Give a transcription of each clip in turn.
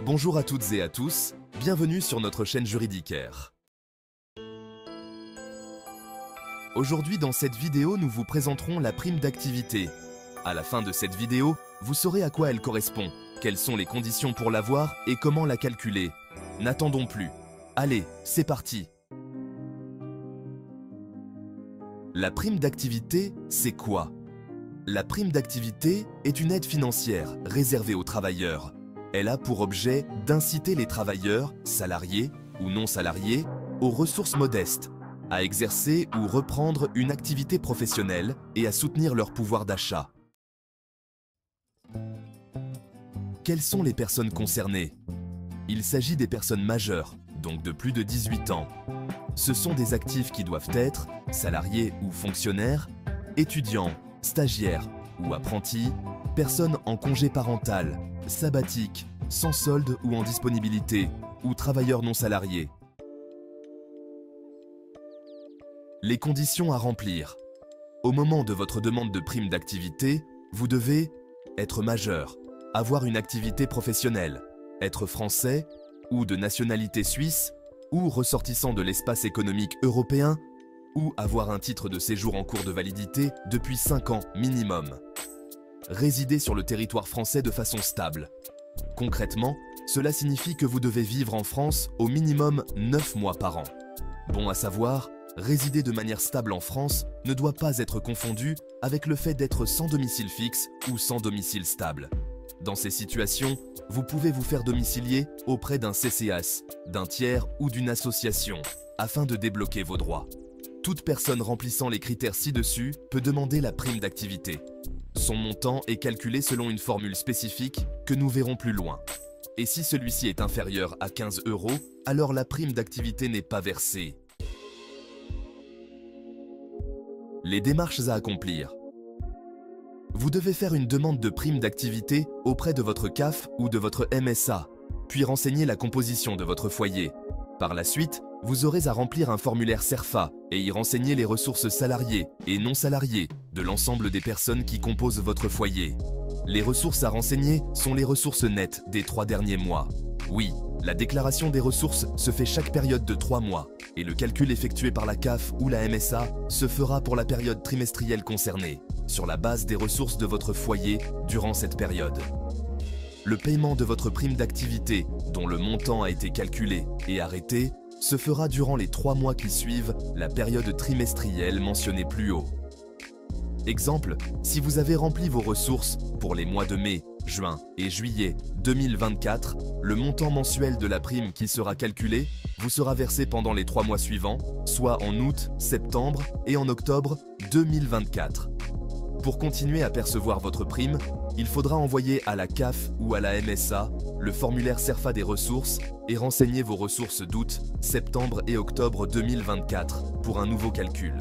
Bonjour à toutes et à tous, bienvenue sur notre chaîne Juridicaire. Aujourd'hui dans cette vidéo, nous vous présenterons la prime d'activité. À la fin de cette vidéo, vous saurez à quoi elle correspond, quelles sont les conditions pour l'avoir et comment la calculer. N'attendons plus. Allez, c'est parti. La prime d'activité, c'est quoi? La prime d'activité est une aide financière réservée aux travailleurs. Elle a pour objet d'inciter les travailleurs, salariés ou non salariés, aux ressources modestes, à exercer ou reprendre une activité professionnelle et à soutenir leur pouvoir d'achat. Quelles sont les personnes concernées? Il s'agit des personnes majeures, donc de plus de 18 ans. Ce sont des actifs qui doivent être salariés ou fonctionnaires, étudiants, stagiaires ou apprentis, personnes en congé parental, sabbatique, sans solde ou en disponibilité, ou travailleurs non salariés. Les conditions à remplir. Au moment de votre demande de prime d'activité, vous devez être majeur, avoir une activité professionnelle, être français ou de nationalité suisse ou ressortissant de l'espace économique européen ou avoir un titre de séjour en cours de validité depuis 5 ans minimum. Résider sur le territoire français de façon stable. Concrètement, cela signifie que vous devez vivre en France au minimum 9 mois par an. Bon à savoir, résider de manière stable en France ne doit pas être confondu avec le fait d'être sans domicile fixe ou sans domicile stable. Dans ces situations, vous pouvez vous faire domicilier auprès d'un CCAS, d'un tiers ou d'une association, afin de débloquer vos droits. Toute personne remplissant les critères ci-dessus peut demander la prime d'activité. Son montant est calculé selon une formule spécifique que nous verrons plus loin. Et si celui-ci est inférieur à 15 €, alors la prime d'activité n'est pas versée. Les démarches à accomplir. Vous devez faire une demande de prime d'activité auprès de votre CAF ou de votre MSA, puis renseigner la composition de votre foyer. Par la suite, vous aurez à remplir un formulaire CERFA et y renseigner les ressources salariées et non salariées de l'ensemble des personnes qui composent votre foyer. Les ressources à renseigner sont les ressources nettes des 3 derniers mois. Oui, la déclaration des ressources se fait chaque période de 3 mois et le calcul effectué par la CAF ou la MSA se fera pour la période trimestrielle concernée, sur la base des ressources de votre foyer durant cette période. Le paiement de votre prime d'activité, dont le montant a été calculé et arrêté, se fera durant les 3 mois qui suivent la période trimestrielle mentionnée plus haut. Exemple, si vous avez rempli vos ressources pour les mois de mai, juin et juillet 2024, le montant mensuel de la prime qui sera calculé vous sera versé pendant les 3 mois suivants, soit en août, septembre et en octobre 2024. Pour continuer à percevoir votre prime, il faudra envoyer à la CAF ou à la MSA le formulaire CERFA des ressources et renseigner vos ressources d'août, septembre et octobre 2024 pour un nouveau calcul.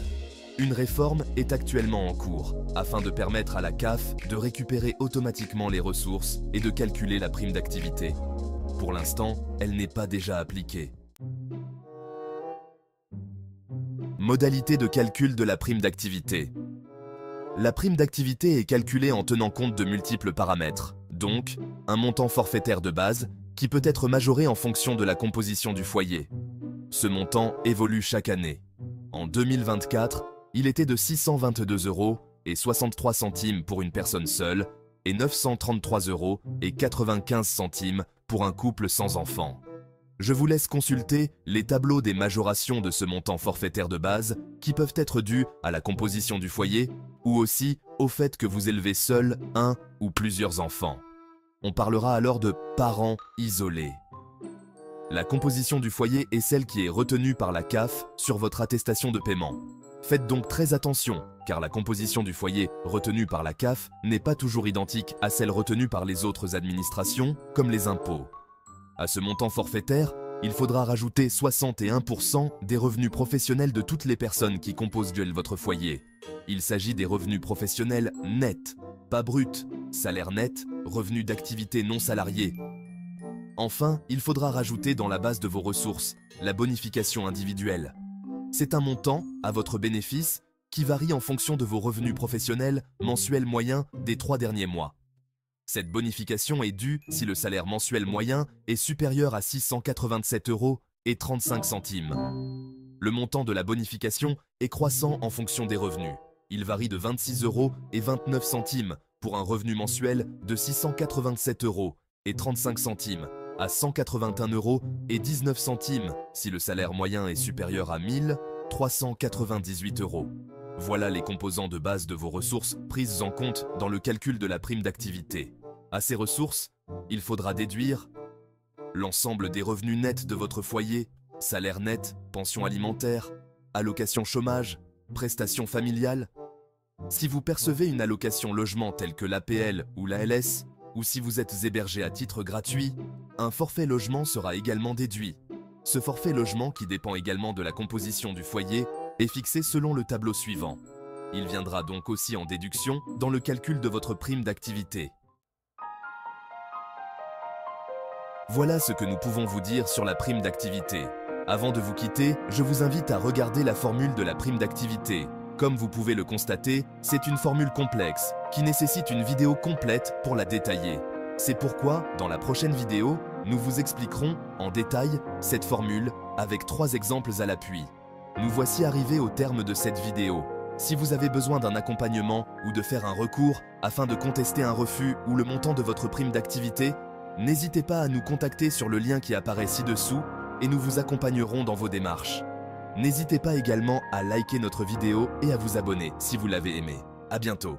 Une réforme est actuellement en cours afin de permettre à la CAF de récupérer automatiquement les ressources et de calculer la prime d'activité. Pour l'instant, elle n'est pas déjà appliquée. Modalité de calcul de la prime d'activité. La prime d'activité est calculée en tenant compte de multiples paramètres, donc un montant forfaitaire de base qui peut être majoré en fonction de la composition du foyer. Ce montant évolue chaque année. En 2024, il était de 622,63 € pour une personne seule et 933,95 € pour un couple sans enfant. Je vous laisse consulter les tableaux des majorations de ce montant forfaitaire de base qui peuvent être dus à la composition du foyer ou aussi au fait que vous élevez seul un ou plusieurs enfants. On parlera alors de parents isolés. La composition du foyer est celle qui est retenue par la CAF sur votre attestation de paiement. Faites donc très attention, car la composition du foyer retenue par la CAF n'est pas toujours identique à celle retenue par les autres administrations, comme les impôts. À ce montant forfaitaire, il faudra rajouter 61% des revenus professionnels de toutes les personnes qui composent votre foyer. Il s'agit des revenus professionnels nets, pas bruts, salaire net, revenus d'activité non salariés. Enfin, il faudra rajouter dans la base de vos ressources la bonification individuelle. C'est un montant, à votre bénéfice, qui varie en fonction de vos revenus professionnels mensuels moyens des 3 derniers mois. Cette bonification est due si le salaire mensuel moyen est supérieur à 687,35 euros. Le montant de la bonification est croissant en fonction des revenus. Il varie de 26,29 euros pour un revenu mensuel de 687,35 euros à 181,19 euros si le salaire moyen est supérieur à 1398 euros. Voilà les composants de base de vos ressources prises en compte dans le calcul de la prime d'activité. À ces ressources, il faudra déduire l'ensemble des revenus nets de votre foyer, salaire net, pension alimentaire, allocation chômage, prestations familiales. Si vous percevez une allocation logement telle que l'APL ou l'ALS, ou si vous êtes hébergé à titre gratuit, un forfait logement sera également déduit. Ce forfait logement, qui dépend également de la composition du foyer, est fixé selon le tableau suivant. Il viendra donc aussi en déduction dans le calcul de votre prime d'activité. Voilà ce que nous pouvons vous dire sur la prime d'activité. Avant de vous quitter, je vous invite à regarder la formule de la prime d'activité. Comme vous pouvez le constater, c'est une formule complexe qui nécessite une vidéo complète pour la détailler. C'est pourquoi, dans la prochaine vidéo, nous vous expliquerons en détail cette formule avec 3 exemples à l'appui. Nous voici arrivés au terme de cette vidéo. Si vous avez besoin d'un accompagnement ou de faire un recours afin de contester un refus ou le montant de votre prime d'activité, n'hésitez pas à nous contacter sur le lien qui apparaît ci-dessous et nous vous accompagnerons dans vos démarches. N'hésitez pas également à liker notre vidéo et à vous abonner si vous l'avez aimé. À bientôt.